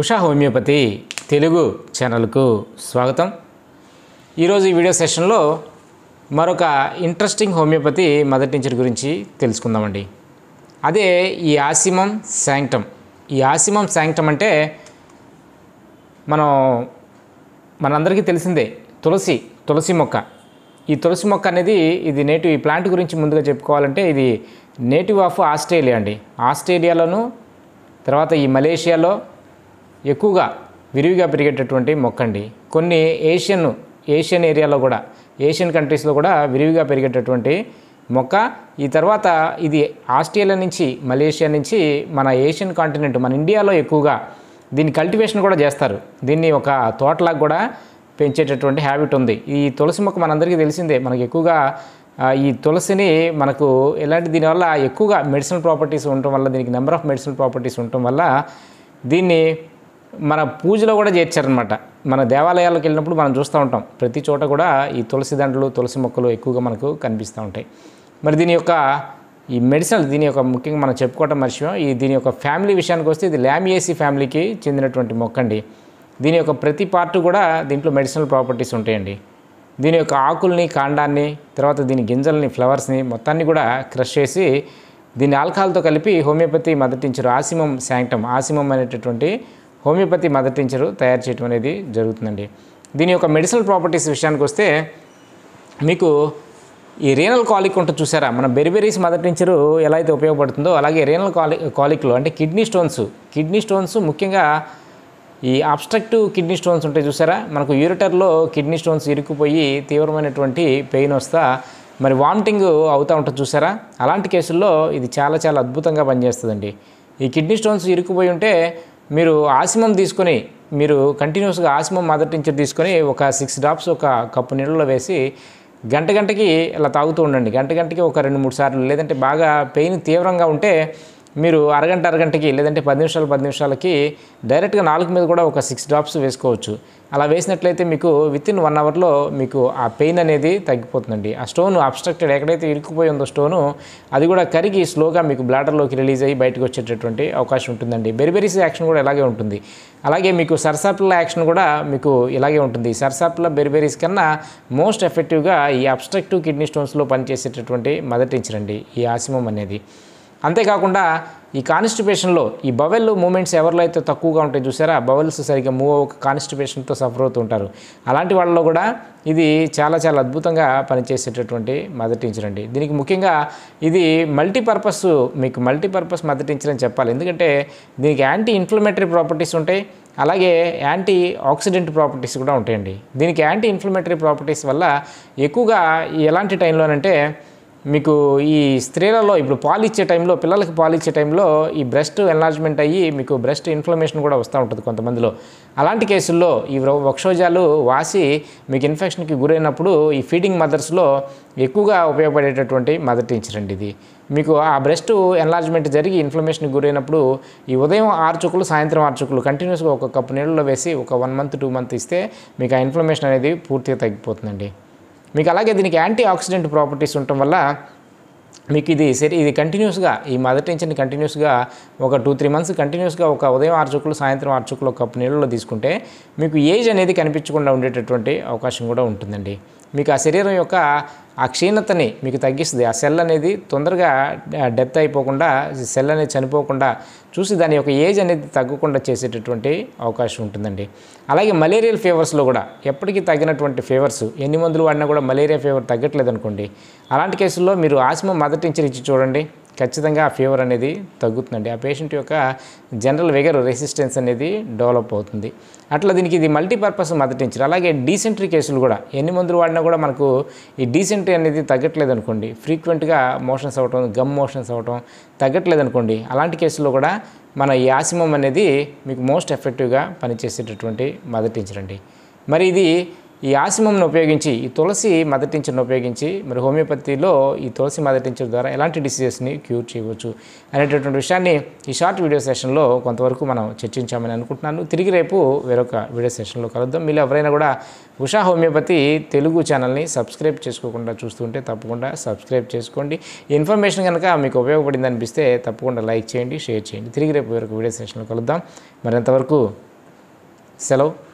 Usha homeopathy Telugu ఛానల్కు స్వాగతం. ఈరోజు ఈ వీడియో సెషన్లో మరొక ఇంట్రెస్టింగ్ హోమియోపతి మదర్ టించర్ గురించి తెలుసుకుందామండి. అదే ఈ ఆసిమం శాంక్టమ్. ఈ ఆసిమం శాంక్టమ్ అంటే మనందరికీ తెలిసిందే తులసి మొక్క. ఈ తులసి మొక్క అనేది ఇది నేటివ్. ఈ ప్లాంట్ గురించి ముందుగా చెప్పుకోవాలంటే ఇది నేటివ్ ఆఫ్ ఆస్ట్రేలియా అండి. ఆస్ట్రేలియాలోను తర్వాత ఈ మలేషియాలో ఎక్కువగా విరివిగా పెరిగేటటువంటి మొక్క అండి. కొన్ని ఏషియన్ ఏరియాలో కూడా, ఏషియన్ కంట్రీస్లో కూడా విరివిగా పెరిగేటటువంటి మొక్క. ఈ తర్వాత ఇది ఆస్ట్రేలియా నుంచి, మలేషియా నుంచి మన ఏషియన్ కాంటినెంట్, మన ఇండియాలో ఎక్కువగా దీని కల్టివేషన్ కూడా చేస్తారు. దీన్ని ఒక తోటలాగా కూడా పెంచేటటువంటి హ్యాబిట్ ఉంది. ఈ తులసి మొక్క మనందరికీ తెలిసిందే. మనకు ఎక్కువగా ఈ తులసిని మనకు దీనివల్ల ఎక్కువగా మెడిసినల్ ప్రాపర్టీస్ ఉండటం వల్ల, దీనికి నెంబర్ ఆఫ్ మెడిసినల్ ప్రాపర్టీస్ ఉండటం వల్ల దీన్ని మన పూజలో కూడా చేర్చారనమాట. మన దేవాలయాలకు వెళ్ళినప్పుడు మనం చూస్తూ ఉంటాం, ప్రతి చోట కూడా ఈ తులసి దండలు, తులసి మొక్కలు ఎక్కువగా మనకు కనిపిస్తూ ఉంటాయి. మరి దీని యొక్క ఈ మెడిసినల్, దీని యొక్క ముఖ్యంగా మనం చెప్పుకోవటం మర్చిపోయాం. దీని యొక్క ఫ్యామిలీ విషయానికి వస్తే ఇది లామియేసి ఫ్యామిలీకి చెందినటువంటి మొక్క అండి. దీని యొక్క ప్రతి పార్ట్ కూడా దీంట్లో మెడిసినల్ ప్రాపర్టీస్ ఉంటాయండి. దీని యొక్క ఆకుల్ని, కాండాన్ని, తర్వాత దీని గింజల్ని, ఫ్లవర్స్ని మొత్తాన్ని కూడా క్రష్ చేసి దీన్ని ఆల్కహాల్తో కలిపి హోమియోపతి మదర్ టించర్ ఆసిమం శాంక్టమ్, ఆసిమం అనేటటువంటి హోమియోపతి మదర్ టించర్ తయారు చేయడం అనేది జరుగుతుందండి. దీని యొక్క మెడిసినల్ ప్రాపర్టీస్ విషయానికి వస్తే మీకు ఈ రీనల్ కాలిక్ ఉంటుంది చూసారా, మన బెరిబెరీస్ మదర్ టించరు ఎలా అయితే ఉపయోగపడుతుందో అలాగే రీనల్ కాలిక్లో అంటే కిడ్నీ స్టోన్స్ ముఖ్యంగా ఈ అబ్స్ట్రక్టివ్ కిడ్నీ స్టోన్స్ ఉంటాయి చూసారా, మనకు యూరిటర్లో కిడ్నీ స్టోన్స్ ఇరుక్కుపోయి తీవ్రమైనటువంటి పెయిన్ వస్తా మరి వామిటింగ్ అవుతూ ఉంటుంది చూసారా, అలాంటి కేసుల్లో ఇది చాలా చాలా అద్భుతంగా పనిచేస్తుందండి. ఈ కిడ్నీ స్టోన్స్ ఇరుక్కుపోయి ఉంటే మీరు ఆసిమం తీసుకొని, మీరు కంటిన్యూస్గా ఆసిమం మదర్ టించర్ తీసుకొని ఒక 6 డ్రాప్స్ ఒక కప్పు నీళ్ళలో వేసి గంటకి ఇలా తాగుతూ ఉండండి. గంటకి ఒక 2-3 సార్లు. లేదంటే బాగా పెయిన్ తీవ్రంగా ఉంటే మీరు అరగంటకి లేదంటే 10 నిమిషాలకి డైరెక్ట్గా నాలుగు మీద కూడా ఒక 6 డ్రాప్స్ వేసుకోవచ్చు. అలా వేసినట్లయితే మీకు వితిన్ 1 అవర్లో మీకు ఆ పెయిన్ అనేది తగ్గిపోతుందండి. ఆ స్టోన్ అబ్స్ట్రక్టెడ్ ఎక్కడైతే ఇరుక్కుపోయి ఉందో స్టోను, అది కూడా కరిగి స్లోగా మీకు బ్లాడర్లోకి రిలీజ్ అయ్యి బయటకు వచ్చేటటువంటి అవకాశం ఉంటుందండి. బెరిబెరీస్ యాక్షన్ కూడా ఇలాగే ఉంటుంది. అలాగే మీకు సర్సాపిల్ల యాక్షన్ కూడా మీకు ఇలాగే ఉంటుంది. సర్సాపిల్ల బెరిబెరీస్ కన్నా మోస్ట్ ఎఫెక్టివ్గా ఈ అబ్స్ట్రక్టివ్ కిడ్నీ స్టోన్స్లో పనిచేసేటటువంటి మదర్ టించర్ అండి ఈ ఆసిమం అనేది. అంతేకాకుండా ఈ కాన్స్టిపేషన్లో ఈ బవెల్ మూమెంట్స్ ఎవరిలో అయితే తక్కువగా ఉంటాయి చూసారా, బవెల్స్ సరిగ్గా మూవ్ అవ్వక కాన్స్టిపేషన్తో సఫర్ అవుతూ ఉంటారు, అలాంటి వాళ్ళలో కూడా ఇది చాలా చాలా అద్భుతంగా పనిచేసేటటువంటి మదర్ టించర్ అండి. దీనికి ముఖ్యంగా ఇది మల్టీపర్పస్ మదర్ టించర్ అని చెప్పాలి. ఎందుకంటే దీనికి యాంటీ ఇన్ఫ్లమేటరీ ప్రాపర్టీస్ ఉంటాయి, అలాగే యాంటీ ఆక్సిడెంట్ ప్రాపర్టీస్ కూడా ఉంటాయండి. దీనికి యాంటీ ఇన్ఫ్లమేటరీ ప్రాపర్టీస్ వల్ల ఎక్కువగా ఎలాంటి టైంలోనంటే మీకు ఈ స్త్రీలలో ఇప్పుడు పిల్లలకి పాలు ఇచ్చే టైంలో ఈ బ్రెస్ట్ ఎన్లార్జ్మెంట్ అయ్యి మీకు బ్రెస్ట్ ఇన్ఫ్లమేషన్ కూడా వస్తూ ఉంటుంది కొంతమందిలో. అలాంటి కేసుల్లో ఈ వక్షోజాలు వాసి మీకు ఇన్ఫెక్షన్కి గురైనప్పుడు ఈ ఫీడింగ్ మదర్స్లో ఎక్కువగా ఉపయోగపడేటటువంటి మదర్ టించర్ అండి ఇది. మీకు ఆ బ్రెస్ట్ ఎన్లార్జ్మెంట్ జరిగి ఇన్ఫ్లమేషన్కి గురైనప్పుడు ఈ ఉదయం 6 చుక్కలు, సాయంత్రం 6 చుక్కలు కంటిన్యూస్గా ఒక కప్పు నీళ్ళలో వేసి ఒక 1 మంత్ 2 మంత్ ఇస్తే మీకు ఆ ఇన్ఫ్లమేషన్ అనేది పూర్తిగా తగ్గిపోతుందండి. మీకు అలాగే దీనికి యాంటీ ఆక్సిడెంట్ ప్రాపర్టీస్ ఉండటం వల్ల మీకు ఇది కంటిన్యూస్గా ఈ మదర్ టించర్ని కంటిన్యూస్గా ఒక 2-3 మంత్స్ కంటిన్యూస్గా ఒక ఉదయం 6 చుక్కలు, సాయంత్రం 6 చుక్కలు ఒక కప్పు నీళ్ళలో తీసుకుంటే మీకు ఏజ్ అనేది కనిపించకుండా ఉండేటటువంటి అవకాశం కూడా ఉంటుందండి. మీకు ఆ శరీరం యొక్క ఆ క్షీణతని మీకు తగ్గిస్తుంది. ఆ సెల్ అనేది తొందరగా డెత్ అయిపోకుండా, సెల్ అనేది చనిపోకుండా చూసి దాని యొక్క ఏజ్ అనేది తగ్గకుండా చేసేటటువంటి అవకాశం ఉంటుందండి. అలాగే మలేరియల్ ఫీవర్స్లో కూడా ఎప్పటికీ తగ్గినటువంటి ఫీవర్స్, ఎన్ని మందులు వాడినా కూడా మలేరియా ఫీవర్ తగ్గట్లేదు అనుకోండి, అలాంటి కేసుల్లో మీరు ఆసిమం మదర్ టించర్ ఇచ్చి చూడండి, ఖచ్చితంగా ఆ ఫీవర్ అనేది తగ్గుతుందండి. ఆ పేషెంట్ యొక్క జనరల్ వెగర్, రెసిస్టెన్స్ అనేది డెవలప్ అవుతుంది. అట్లా దీనికి ఇది మల్టీపర్పస్ మదర్ టించర్. అలాగే డీసెంట్రీ కేసులు కూడా ఎన్ని మందులు వాడినా కూడా మనకు ఈ డీసెంట్రీ అనేది తగ్గట్లేదు అనుకోండి, ఫ్రీక్వెంట్గా మోషన్స్ అవ్వటం, గమ్ మోషన్స్ అవ్వటం తగ్గట్లేదు అనుకోండి, అలాంటి కేసుల్లో కూడా మన ఈ ఆసిమం అనేది మీకు మోస్ట్ ఎఫెక్టివ్గా పనిచేసేటటువంటి మదర్ టించర్ అండి. మరి ఇది ఈ ఆసిమంను ఉపయోగించి, ఈ తులసి మదర్ టించర్ను ఉపయోగించి మరి హోమియోపతిలో ఈ తులసి మదర్ టించర్ ద్వారా ఎలాంటి డిసీజెస్ని క్యూర్ చేయవచ్చు అనేటటువంటి విషయాన్ని ఈ షార్ట్ వీడియో సెషన్లో కొంతవరకు మనం చర్చించామని అనుకుంటున్నాను. తిరిగి రేపు వేరొక వీడియో సెషన్లో కలుద్దాం. మీరు ఎవరైనా కూడా ఉషా హోమియోపతి తెలుగు ఛానల్ని సబ్స్క్రైబ్ చేసుకోకుండా చూస్తుంటే తప్పకుండా సబ్స్క్రైబ్ చేసుకోండి. ఈ ఇన్ఫర్మేషన్ కనుక మీకు ఉపయోగపడింది అనిపిస్తే తప్పకుండా లైక్ చేయండి, షేర్ చేయండి. తిరిగి రేపు వేరొక వీడియో సెషన్లో కలుద్దాం. మరింతవరకు సెలవు.